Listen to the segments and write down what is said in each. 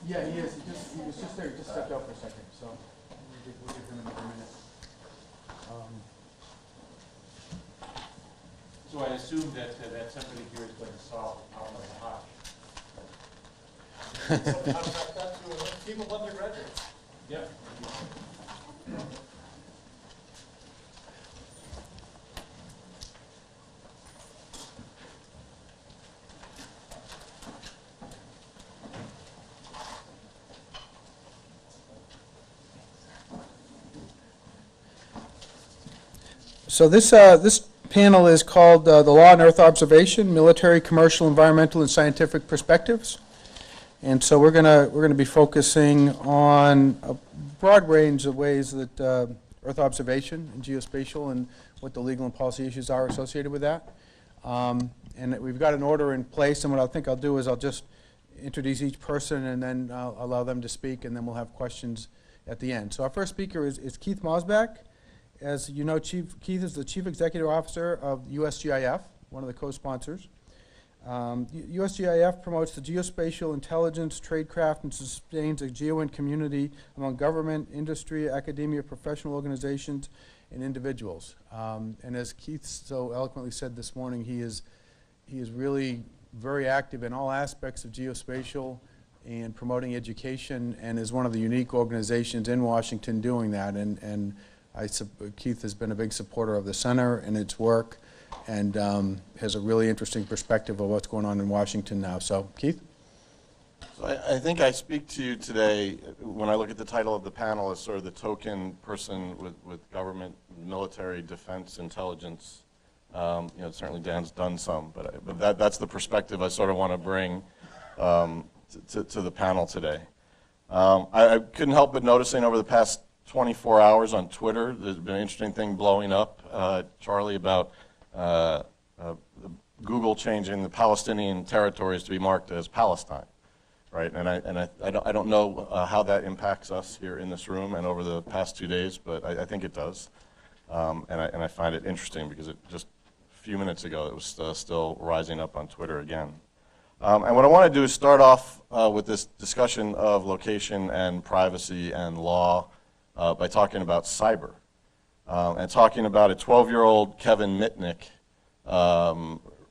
Yeah, he is. He was just there. He just stepped out for a second, so we'll give him another minute. So I assume that somebody here is going to solve the problem of the hot. That's a team of undergraduates. Yeah. So this panel is called The Law and Earth Observation, Military, Commercial, Environmental, and Scientific Perspectives. And so we're gonna be focusing on a broad range of ways that Earth observation and geospatial and what the legal and policy issues are associated with that. And we've got an order in place, and what I think I'll do is I'll just introduce each person and then I'll allow them to speak, and then we'll have questions at the end. So our first speaker is Keith Masback. As you know, Keith is the Chief Executive Officer of USGIF, one of the co-sponsors. USGIF promotes the geospatial intelligence, tradecraft, and sustains a geoint community among government, industry, academia, professional organizations, and individuals. And as Keith so eloquently said this morning, he is really very active in all aspects of geospatial and promoting education, and is one of the unique organizations in Washington doing that. And Keith has been a big supporter of the center and its work, and has a really interesting perspective of what's going on in Washington now. So, Keith? So I think I speak to you today, when I look at the title of the panel, as sort of the token person with government, military, defense, intelligence. Certainly Dan's done some, but that's the perspective I sort of want to bring to the panel today. I couldn't help but noticing over the past 24 hours on Twitter, there's been an interesting thing blowing up, Charlie, about Google changing the Palestinian territories to be marked as Palestine, right? And I don't know how that impacts us here in this room and over the past 2 days, but I think it does, and I find it interesting because it just a few minutes ago it was still rising up on Twitter again. And what I want to do is start off with this discussion of location and privacy and law by talking about cyber, and talking about a 12-year-old Kevin Mitnick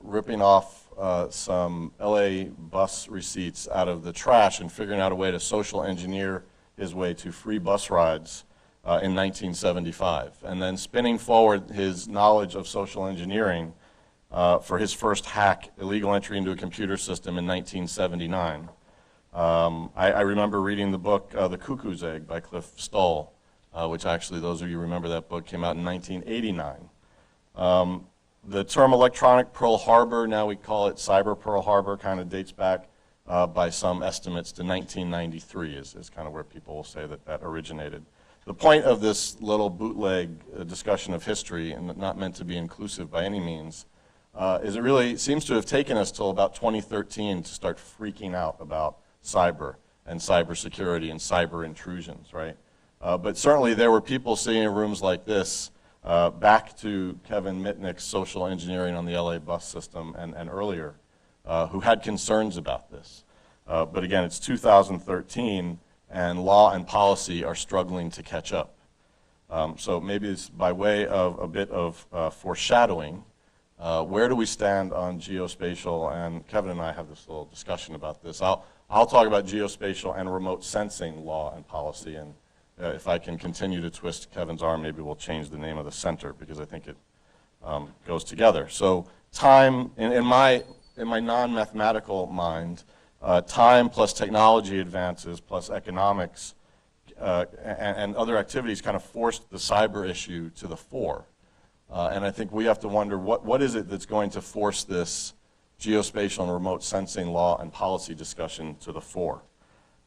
ripping off some LA bus receipts out of the trash and figuring out a way to social engineer his way to free bus rides in 1975, and then spinning forward his knowledge of social engineering for his first hack, illegal entry into a computer system, in 1979. I remember reading the book The Cuckoo's Egg by Cliff Stoll, which actually, those of you who remember that book, came out in 1989. The term electronic Pearl Harbor, now we call it cyber Pearl Harbor, kind of dates back by some estimates to 1993 is kind of where people will say that originated. The point of this little bootleg discussion of history, and not meant to be inclusive by any means, is it really seems to have taken us till about 2013 to start freaking out about cyber and cybersecurity and cyber intrusions, right? But certainly there were people sitting in rooms like this, back to Kevin Mitnick's social engineering on the LA bus system and earlier, who had concerns about this. But again, it's 2013, and law and policy are struggling to catch up. So maybe it's by way of a bit of foreshadowing. Where do we stand on geospatial? And Kevin and I have this little discussion about this. I'll talk about geospatial and remote sensing law and policy, and if I can continue to twist Kevin's arm, maybe we'll change the name of the center, because I think it goes together. So time, in my non-mathematical mind, time plus technology advances plus economics and other activities kind of forced the cyber issue to the fore. And I think we have to wonder, what is it that's going to force this geospatial and remote sensing law and policy discussion to the fore?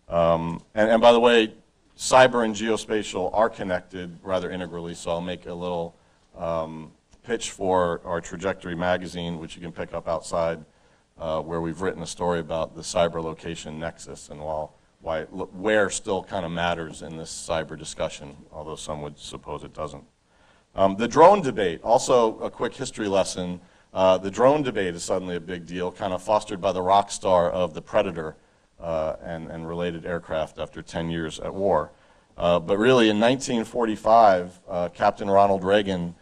And by the way, cyber and geospatial are connected rather integrally, so I'll make a little pitch for our Trajectory magazine, which you can pick up outside, where we've written a story about the cyber location nexus and why where still kind of matters in this cyber discussion, although some would suppose it doesn't. The drone debate, also a quick history lesson. The drone debate is suddenly a big deal, kind of fostered by the rock star of The Predator, and related aircraft after 10 years at war. But really, in 1945, Captain Ronald Reagan,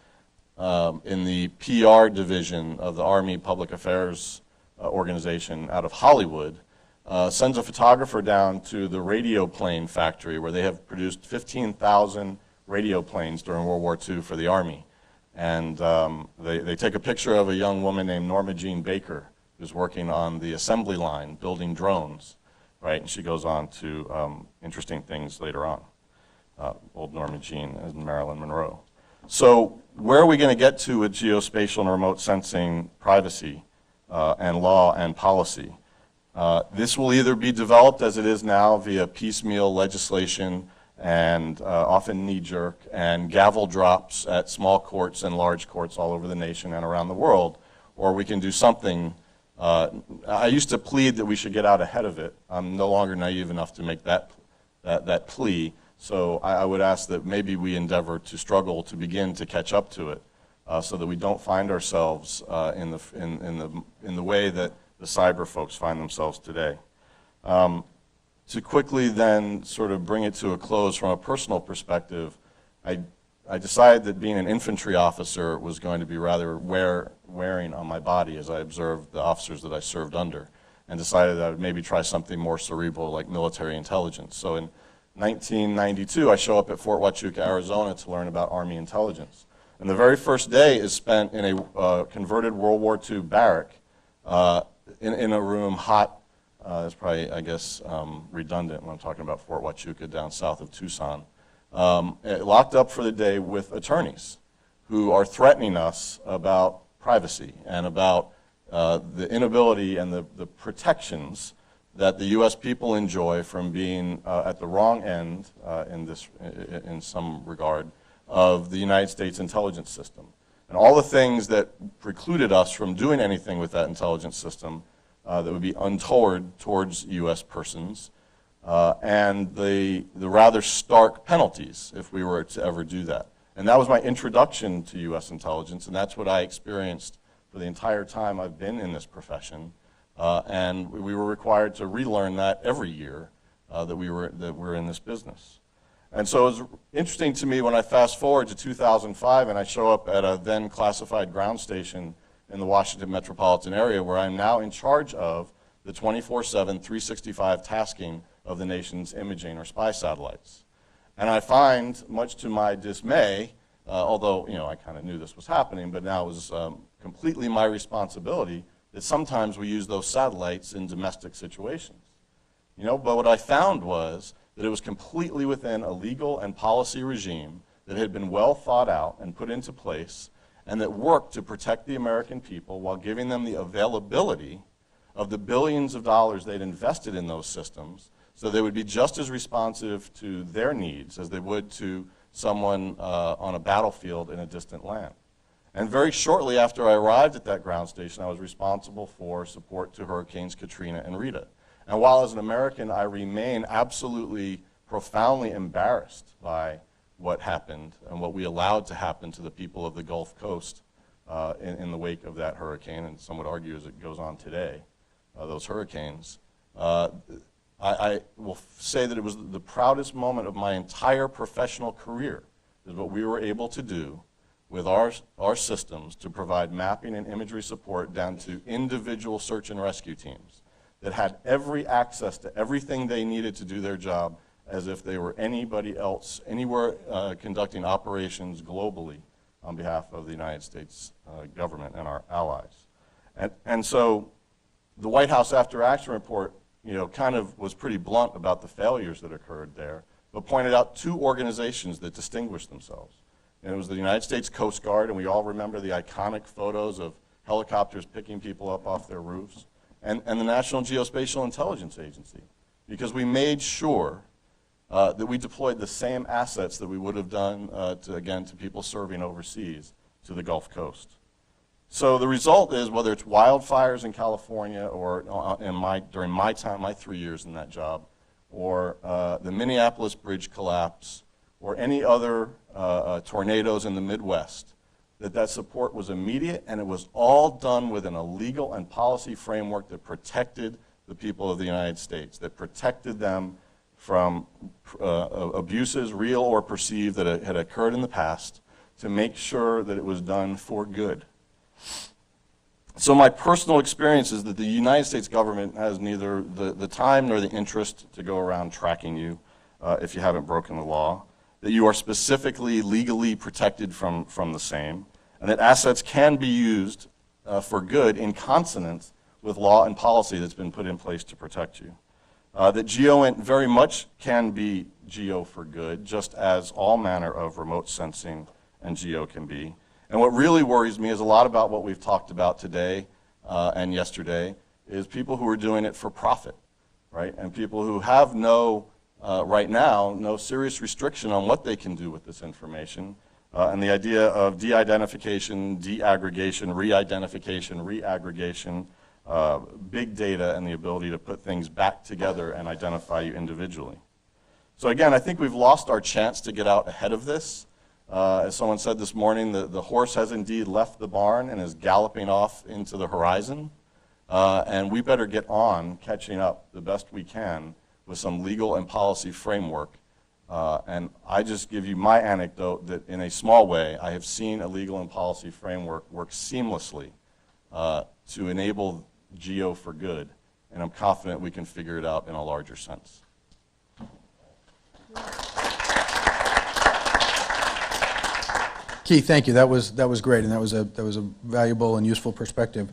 in the PR division of the Army Public Affairs organization out of Hollywood, sends a photographer down to the radio plane factory where they have produced 15,000 radio planes during World War II for the Army. And they take a picture of a young woman named Norma Jean Baker, who's working on the assembly line building drones, right? And she goes on to interesting things later on. Old Norma Jean and Marilyn Monroe. So where are we going to get to with geospatial and remote sensing privacy and law and policy? This will either be developed as it is now via piecemeal legislation and often knee-jerk and gavel drops at small courts and large courts all over the nation and around the world, or we can do something. I used to plead that we should get out ahead of it. I'm no longer naive enough to make that plea. So I would ask that maybe we endeavor to struggle to begin to catch up to it, so that we don't find ourselves in the way that the cyber folks find themselves today. To quickly then sort of bring it to a close from a personal perspective, I decided that being an infantry officer was going to be rather wearing on my body as I observed the officers that I served under, and decided that I would maybe try something more cerebral like military intelligence. So in 1992, I show up at Fort Huachuca, Arizona to learn about Army intelligence. And the very first day is spent in a converted World War II barrack in a room hot. That's probably, I guess, redundant when I'm talking about Fort Huachuca down south of Tucson. Locked up for the day with attorneys who are threatening us about privacy and about the inability and the protections that the U.S. people enjoy from being at the wrong end in some regard of the United States intelligence system. And all the things that precluded us from doing anything with that intelligence system that would be untoward towards U.S. persons, and the rather stark penalties if we were to ever do that. And that was my introduction to U.S. intelligence, and that's what I experienced for the entire time I've been in this profession. And we were required to relearn that every year that we're in this business. And so it was interesting to me when I fast forward to 2005 and I show up at a then classified ground station in the Washington metropolitan area where I'm now in charge of the 24/7, 365 tasking of the nation's imaging or spy satellites. And I find, much to my dismay, although I kind of knew this was happening, but now it was completely my responsibility, that sometimes we use those satellites in domestic situations. But what I found was that it was completely within a legal and policy regime that had been well thought out and put into place and that worked to protect the American people while giving them the availability of the billions of dollars they'd invested in those systems so they would be just as responsive to their needs as they would to someone on a battlefield in a distant land. And very shortly after I arrived at that ground station, I was responsible for support to Hurricanes Katrina and Rita. And while as an American I remain absolutely profoundly embarrassed by what happened and what we allowed to happen to the people of the Gulf Coast in the wake of that hurricane, and some would argue as it goes on today, those hurricanes, I will say that it was the proudest moment of my entire professional career is what we were able to do with our systems to provide mapping and imagery support down to individual search and rescue teams that had every access to everything they needed to do their job as if they were anybody else, anywhere conducting operations globally on behalf of the United States government and our allies. And so the White House After Action Report kind of was pretty blunt about the failures that occurred there, but pointed out two organizations that distinguished themselves. And it was the United States Coast Guard, and we all remember the iconic photos of helicopters picking people up off their roofs, and the National Geospatial Intelligence Agency, because we made sure that we deployed the same assets that we would have done, to people serving overseas to the Gulf Coast. So the result is, whether it's wildfires in California or during my time, my 3 years in that job, or the Minneapolis bridge collapse, or any other tornadoes in the Midwest, that support was immediate, and it was all done within a legal and policy framework that protected the people of the United States, that protected them from abuses, real or perceived, that had occurred in the past, to make sure that it was done for good. So my personal experience is that the United States government has neither the time nor the interest to go around tracking you if you haven't broken the law, that you are specifically legally protected from the same, and that assets can be used for good in consonance with law and policy that's been put in place to protect you. That GEOINT very much can be GEO for good, just as all manner of remote sensing and GEO can be. And what really worries me is a lot about what we've talked about today and yesterday is people who are doing it for profit, right? And people who have right now, no serious restriction on what they can do with this information. And the idea of de-identification, de-aggregation, re-identification, re-aggregation, big data, and the ability to put things back together and identify you individually. So again, I think we've lost our chance to get out ahead of this. As someone said this morning, the horse has indeed left the barn and is galloping off into the horizon. And we better get on catching up the best we can with some legal and policy framework. And I just give you my anecdote that in a small way, I have seen a legal and policy framework work seamlessly to enable GEO for good. And I'm confident we can figure it out in a larger sense. Keith, thank you. That was great, and that was a valuable and useful perspective.